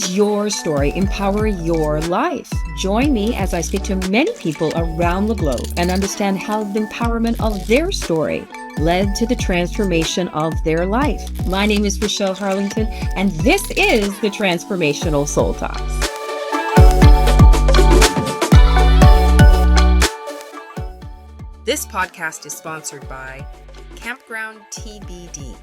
your story empower your life? Join me as I speak to many people around the globe and understand how the empowerment of their story led to the transformation of their life. My name is Rochelle Harlington, and this is the Transformational Soul Talks. This podcast is sponsored by Campground TBD.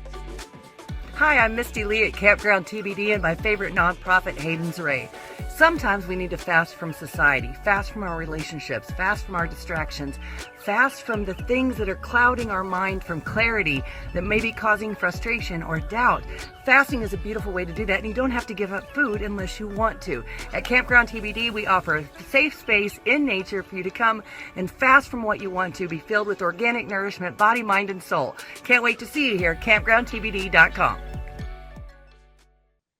Hi, I'm Misty Lee at Campground TBD and my favorite nonprofit, Hayden's Ray. Sometimes we need to fast from society, fast from our relationships, fast from our distractions, fast from the things that are clouding our mind from clarity that may be causing frustration or doubt. Fasting is a beautiful way to do that, and you don't have to give up food unless you want to. At Campground TBD, we offer a safe space in nature for you to come and fast from what you want to, be filled with organic nourishment, body, mind, and soul. Can't wait to see you here at campgroundtbd.com.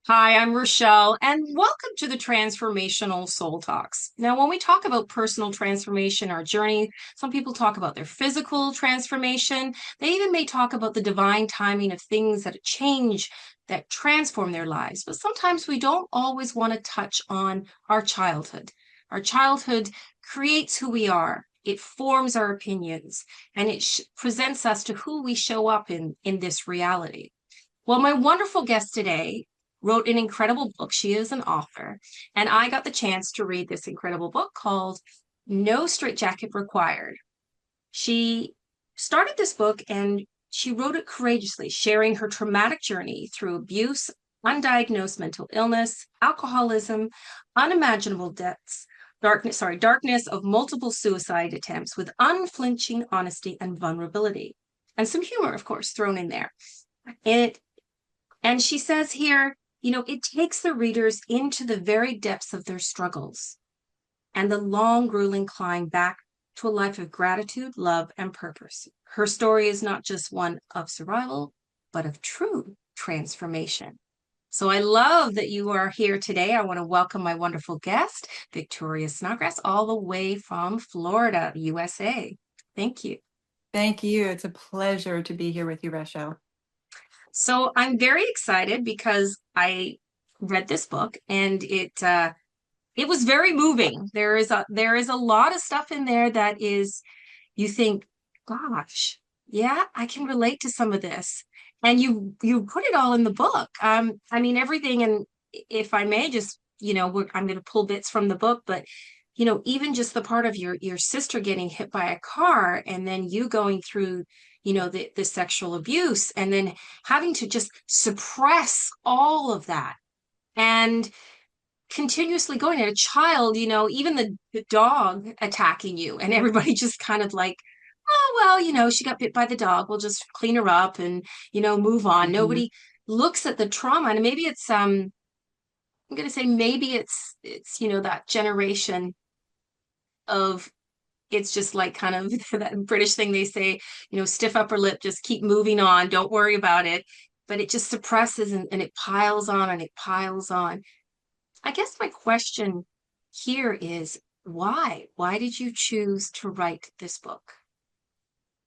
Hi, I'm Rochelle, and welcome to the Transformational Soul Talks. Now, when we talk about personal transformation, our journey, some people talk about their physical transformation. They even may talk about the divine timing of things that change, that transform their lives. But sometimes we don't always want to touch on our childhood. Our childhood creates who we are. It forms our opinions, and it presents us to who we show up in this reality. Well, my wonderful guest today wrote an incredible book. She is an author, and I got the chance to read this incredible book called No Straitjacket Required. She started this book and she wrote it courageously, sharing her traumatic journey through abuse, undiagnosed mental illness, alcoholism, unimaginable deaths, darkness of multiple suicide attempts with unflinching honesty and vulnerability, and some humor, of course, thrown in there. And she says here, it takes the readers into the very depths of their struggles and the long, grueling climb back to a life of gratitude, love, and purpose. Her story is not just one of survival, but of true transformation. So I love that you are here today. I want to welcome my wonderful guest, Victoria Snodgrass, all the way from Florida, USA. Thank you. Thank you. It's a pleasure to be here with you, Rochelle. So I'm very excited because I read this book and it was very moving. There is a lot of stuff in there that is, you think, gosh, yeah, I can relate to some of this. And you put it all in the book. Everything. And if I may just, I'm going to pull bits from the book, but even just the part of your sister getting hit by a car and then you going through the sexual abuse and then having to just suppress all of that and continuously going at a child, even the dog attacking you and everybody just kind of like, oh, well, she got bit by the dog. We'll just clean her up and, move on. Mm-hmm. Nobody looks at the trauma. And maybe it's, I'm going to say, maybe it's, that generation of, it's just like kind of that British thing they say, stiff upper lip, just keep moving on. Don't worry about it. But it just suppresses and it piles on and it piles on. I guess my question here is why? Why did you choose to write this book?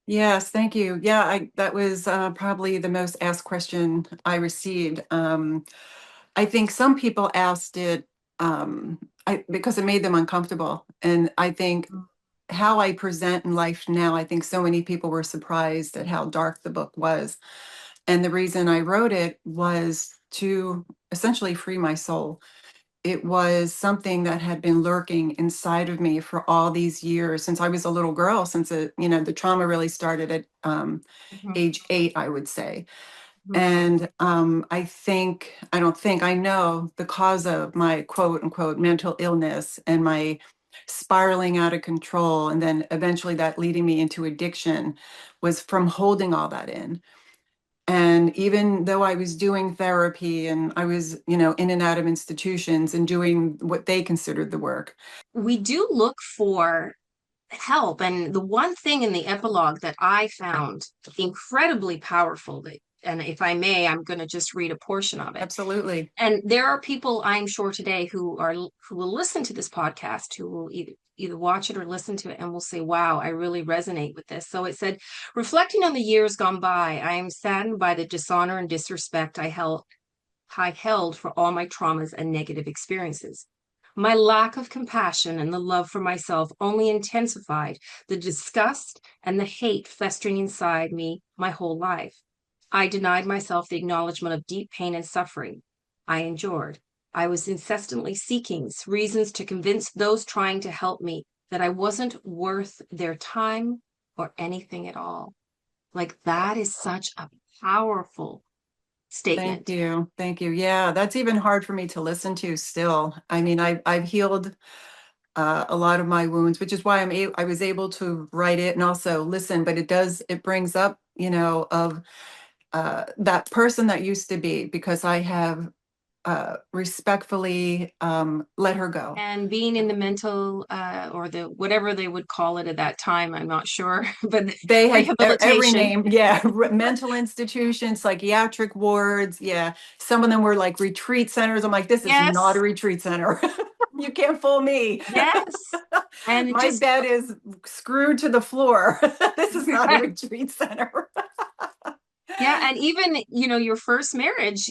Yes, thank you. Yeah, that was probably the most asked question I received. I think some people asked it because it made them uncomfortable. And I think how I present in life now, I think so many people were surprised at how dark the book was. And the reason I wrote it was to essentially free my soul. It was something that had been lurking inside of me for all these years since I was a little girl, since the trauma really started at age 8, I would say. And I know the cause of my quote unquote mental illness and my spiraling out of control, and then eventually that leading me into addiction, was from holding all that in. And even though I was doing therapy and I was, in and out of institutions and doing what they considered the work. We do look for help. And the one thing in the epilogue that I found incredibly powerful, and if I may, I'm going to just read a portion of it. Absolutely. And there are people, I'm sure today, who will listen to this podcast, who will either watch it or listen to it and will say, wow, I really resonate with this. So it said, reflecting on the years gone by, I am saddened by the dishonor and disrespect I I held for all my traumas and negative experiences. My lack of compassion and the love for myself only intensified the disgust and the hate festering inside me my whole life. I denied myself the acknowledgement of deep pain and suffering I endured. I was incessantly seeking reasons to convince those trying to help me that I wasn't worth their time or anything at all. Like that is such a powerful Thank statement. you. Thank you. Yeah, that's even hard for me to listen to still. I mean, I've healed a lot of my wounds, which is why I was able to write it and also listen, but it brings up, of that person that used to be, because I have respectfully let her go. And being in the mental or the whatever they would call it at that time, I'm not sure, but They had every rehabilitation. name, yeah, mental institutions, psychiatric wards, yeah. Some of them were like retreat centers. I'm like, this is not a Yes, retreat center. You can't fool me. yes. And My just bed is screwed to the floor. This is not a retreat center. yeah, and even, your first marriage,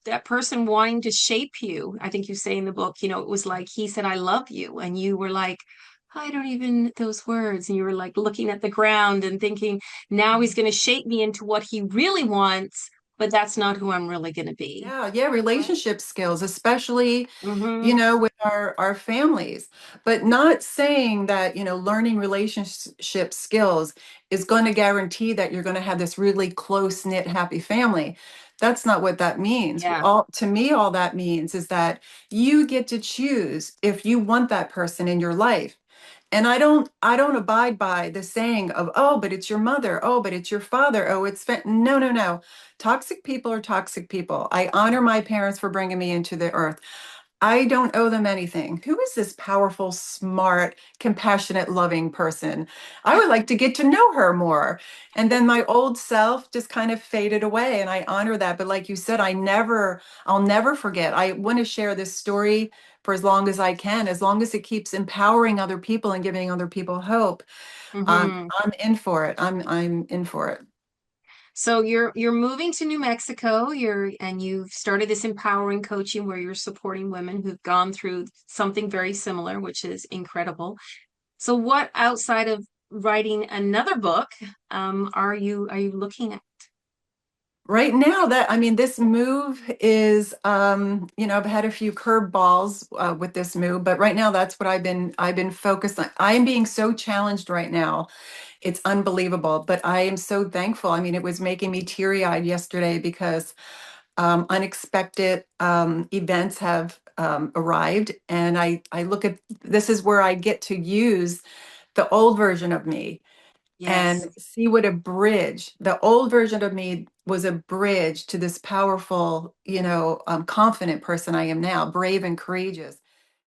that person wanting to shape you. I think you say in the book, it was like he said, I love you. And you were like, I don't even those words. And you were like looking at the ground and thinking, now he's going to shape me into what he really wants, but that's not who I'm really going to be. Yeah, yeah, relationship skills, especially, Hmm. with our families. But not saying that, learning relationship skills is going to guarantee that you're going to have this really close-knit, happy family. That's not what that means. Yeah. All to me, all that means is that you get to choose if you want that person in your life. And I don't abide by the saying of, oh, but it's your mother, oh, but it's your father, oh, no, no, no. Toxic people are toxic people. I honor my parents for bringing me into the earth. I don't owe them anything. Who is this powerful, smart, compassionate, loving person? I would like to get to know her more. And then my old self just kind of faded away, and I honor that. But like you said, I'll never forget. I want to share this story for as long as I can, as long as it keeps empowering other people and giving other people hope. Hmm. I'm in for it. I'm in for it. So you're moving to New Mexico, and you've started this empowering coaching where you're supporting women who've gone through something very similar, which is incredible. So what outside of writing another book, are you looking at? Right now, this move is, I've had a few curveballs with this move, but right now that's what I've been focused on. I am being so challenged right now. It's unbelievable, but I am so thankful. I mean, it was making me teary-eyed yesterday because unexpected events have arrived, and I look at this is where I get to use the old version of me Yes. and see what a bridge. The old version of me was a bridge to this powerful, confident person I am now, brave and courageous.